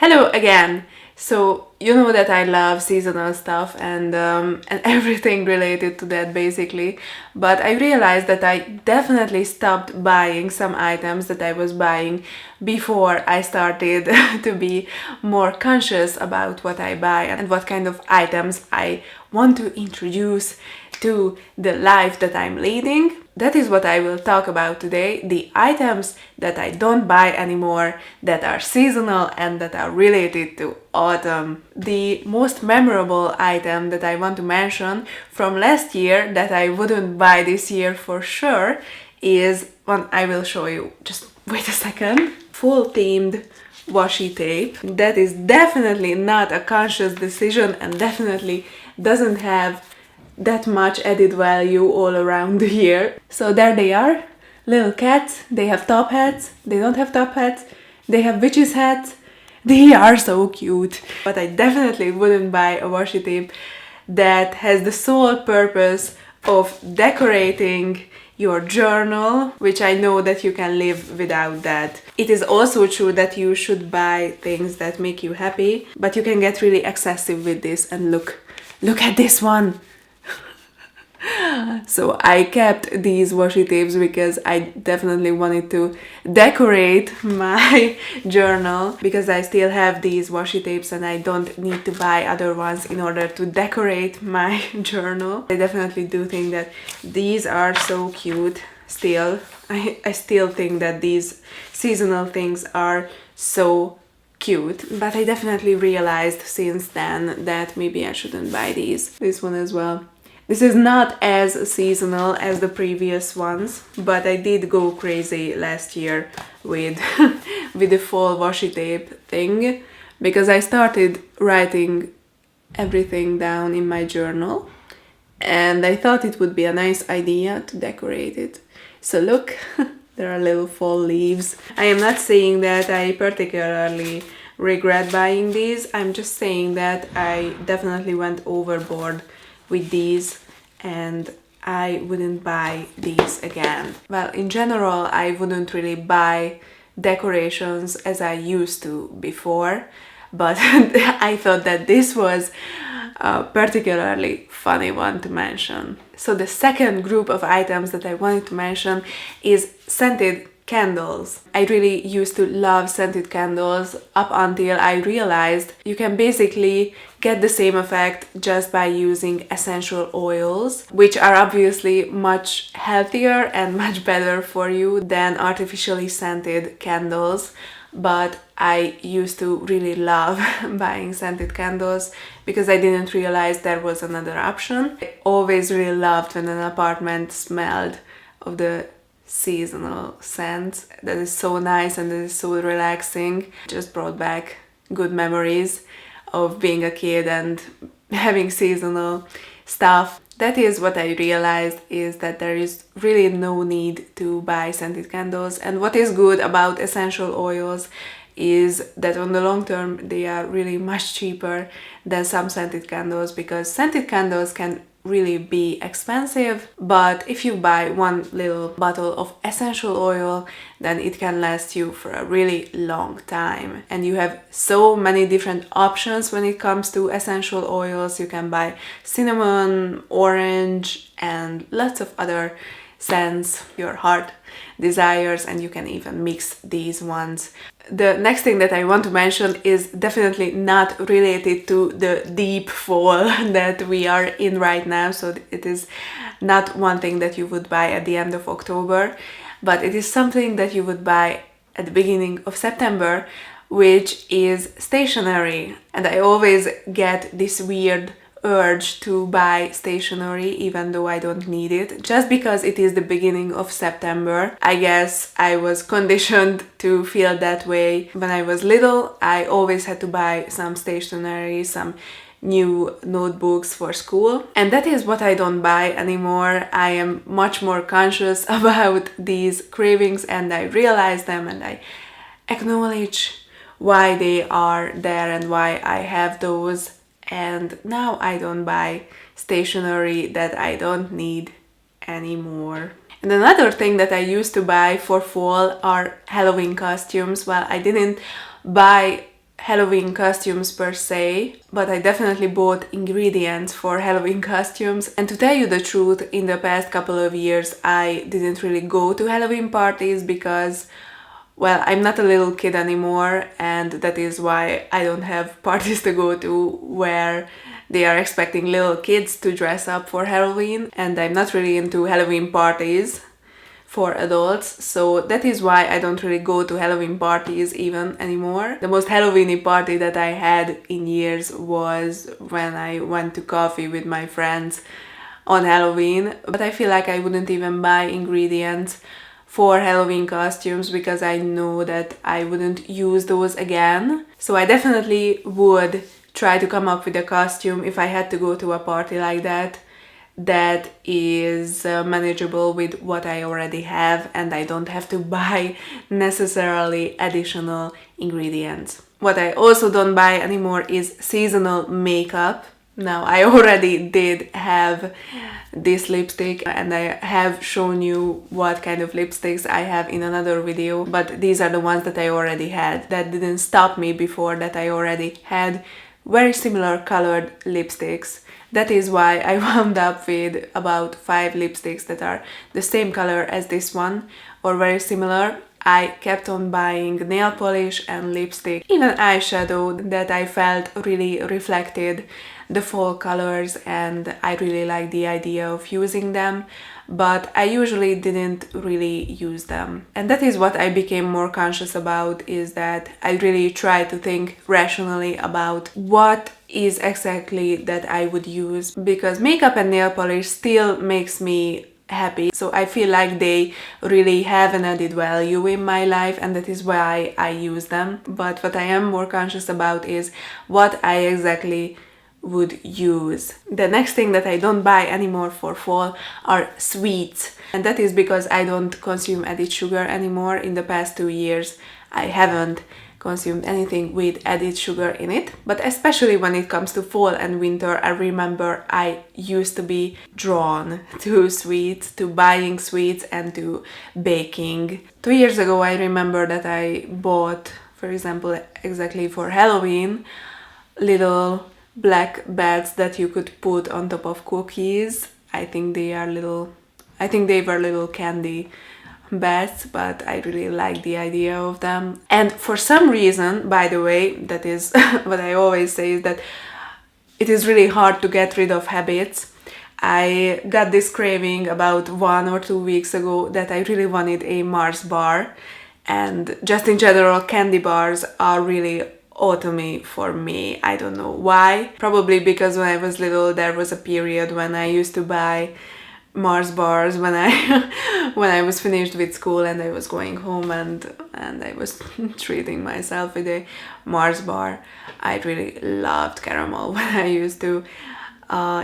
Hello again! So, you know that I love seasonal stuff and everything related to that basically, but I realized that I definitely stopped buying some items that I was buying before I started to be more conscious about what I buy and what kind of items I want to introduce to the life that I'm leading. That is what I will talk about today, the items that I don't buy anymore, that are seasonal and that are related to autumn. The most memorable item that I want to mention from last year that I wouldn't buy this year for sure is one I will show you. Just wait a second. Full themed washi tape. That is definitely not a conscious decision and definitely doesn't have that much added value all around the year. So there they are, little cats. They have top hats, they don't have top hats, they have witches hats. They are so cute. But I definitely wouldn't buy a washi tape that has the sole purpose of decorating your journal, which I know that you can live without that. It is also true that you should buy things that make you happy, but you can get really excessive with this. And look at this one. So I kept these washi tapes because I definitely wanted to decorate my journal, because I still have these washi tapes and I don't need to buy other ones in order to decorate my journal. I definitely do think that these are so cute still. I still think that these seasonal things are so cute, but I definitely realized since then that maybe I shouldn't buy these. This one as well. This is not as seasonal as the previous ones, but I did go crazy last year with with the fall washi tape thing, because I started writing everything down in my journal and I thought it would be a nice idea to decorate it. So look, there are little fall leaves. I am not saying that I particularly regret buying these. I'm just saying that I definitely went overboard with these and I wouldn't buy these again. Well, in general, I wouldn't really buy decorations as I used to before, but I thought that this was a particularly funny one to mention. So the second group of items that I wanted to mention is scented candles. I really used to love scented candles up until I realized you can basically get the same effect just by using essential oils, which are obviously much healthier and much better for you than artificially scented candles. But I used to really love buying scented candles because I didn't realize there was another option. I always really loved when an apartment smelled of the seasonal scents. That is so nice and that is so relaxing. Just brought back good memories of being a kid and having seasonal stuff. That is what I realized, is that there is really no need to buy scented candles. And what is good about essential oils is that on the long term they are really much cheaper than some scented candles, because scented candles can really be expensive, but if you buy one little bottle of essential oil, then it can last you for a really long time. And you have so many different options when it comes to essential oils. You can buy cinnamon, orange, and lots of other scents your heart desires, and you can even mix these ones. The next thing that I want to mention is definitely not related to the deep fall that we are in right now, so it is not one thing that you would buy at the end of October, but it is something that you would buy at the beginning of September, which is stationery. And I always get this weird urge to buy stationery even though I don't need it, just because it is the beginning of September. I guess I was conditioned to feel that way when I was little. I always had to buy some stationery, some new notebooks for school, and that is what I don't buy anymore. I am much more conscious about these cravings and I realize them and I acknowledge why they are there and why I have those. And now I don't buy stationery that I don't need anymore. And another thing that I used to buy for fall are Halloween costumes. Well, I didn't buy Halloween costumes per se, but I definitely bought ingredients for Halloween costumes. And to tell you the truth, in the past couple of years I didn't really go to Halloween parties because, well, I'm not a little kid anymore, and that is why I don't have parties to go to where they are expecting little kids to dress up for Halloween, and I'm not really into Halloween parties for adults, so that is why I don't really go to Halloween parties even anymore. The most Halloween-y party that I had in years was when I went to coffee with my friends on Halloween, but I feel like I wouldn't even buy ingredients for Halloween costumes because I know that I wouldn't use those again. So I definitely would try to come up with a costume if I had to go to a party like that is manageable with what I already have, and I don't have to buy necessarily additional ingredients. What I also don't buy anymore is seasonal makeup. Now, I already did have this lipstick and I have shown you what kind of lipsticks I have in another video, but these are the ones that I already had. That didn't stop me before that I already had very similar colored lipsticks. That is why I wound up with about 5 lipsticks that are the same color as this one or very similar. I kept on buying nail polish and lipstick, even eyeshadow that I felt really reflected the fall colors, and I really like the idea of using them, but I usually didn't really use them. And that is what I became more conscious about, is that I really try to think rationally about what is exactly that I would use, because makeup and nail polish still makes me happy, so I feel like they really have an added value in my life, and that is why I use them. But what I am more conscious about is what I exactly would use. The next thing that I don't buy anymore for fall are sweets, and that is because I don't consume added sugar anymore. In the past 2 years I haven't consumed anything with added sugar in it, but especially when it comes to fall and winter, I remember I used to be drawn to sweets, to buying sweets and to baking. 2 years ago I remember that I bought, for example, exactly for Halloween, little black bats that you could put on top of cookies. I think they were little candy bats, but I really like the idea of them. And for some reason, by the way, that is what I always say, is that it is really hard to get rid of habits. I got this craving about 1 or 2 weeks ago that I really wanted a Mars bar, and just in general candy bars are really autumny for me. I don't know why. Probably because when I was little there was a period when I used to buy Mars bars when I was finished with school and I was going home and I was treating myself with a Mars bar. I really loved caramel when I used to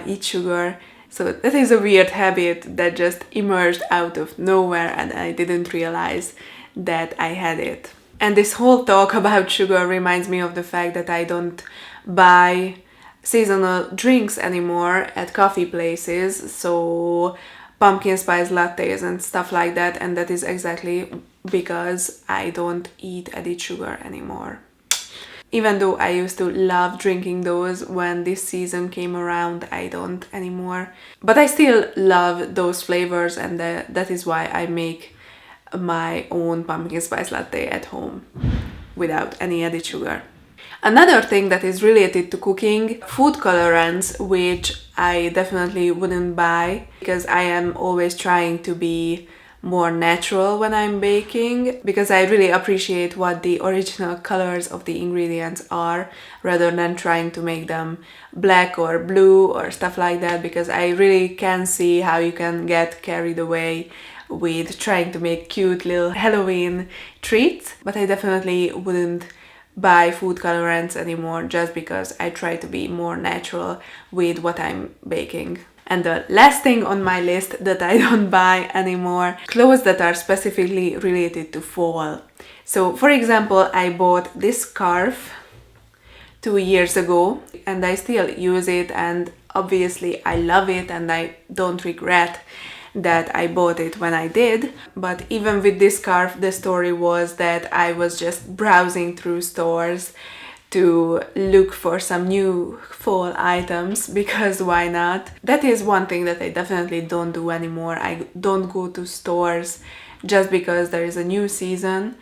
eat sugar. So that is a weird habit that just emerged out of nowhere and I didn't realize that I had it. And this whole talk about sugar reminds me of the fact that I don't buy seasonal drinks anymore at coffee places, so pumpkin spice lattes and stuff like that, and that is exactly because I don't eat added sugar anymore. Even though I used to love drinking those when this season came around, I don't anymore. But I still love those flavors, and that is why I make my own pumpkin spice latte at home without any added sugar. Another thing that is related to cooking, food colorants, which I definitely wouldn't buy because I am always trying to be more natural when I'm baking, because I really appreciate what the original colors of the ingredients are rather than trying to make them black or blue or stuff like that, because I really can see how you can get carried away with trying to make cute little Halloween treats. But I definitely wouldn't buy food colorants anymore just because I try to be more natural with what I'm baking. And the last thing on my list that I don't buy anymore, clothes that are specifically related to fall. So for example, I bought this scarf 2 years ago and I still use it, and obviously I love it and I don't regret that I bought it when I did. But even with this scarf, the story was that I was just browsing through stores to look for some new fall items, because why not? That is one thing that I definitely don't do anymore. I don't go to stores just because there is a new season,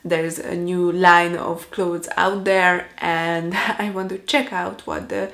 there's a new line of clothes out there, and I want to check out what the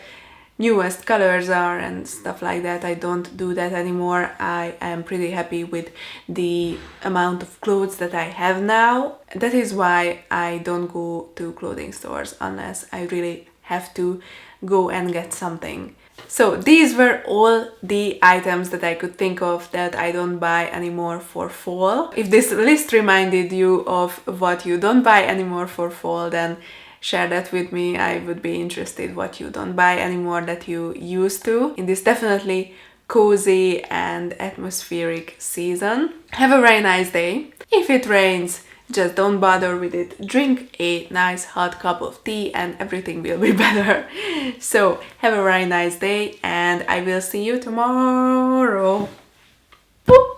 newest colors are and stuff like that. I don't do that anymore. I am pretty happy with the amount of clothes that I have now. That is why I don't go to clothing stores unless I really have to go and get something. So these were all the items that I could think of that I don't buy anymore for fall. If this list reminded you of what you don't buy anymore for fall, then share that with me. I would be interested what you don't buy anymore that you used to in this definitely cozy and atmospheric season. Have a very nice day. If it rains, just don't bother with it. Drink a nice hot cup of tea and everything will be better. So have a very nice day and I will see you tomorrow. Boop.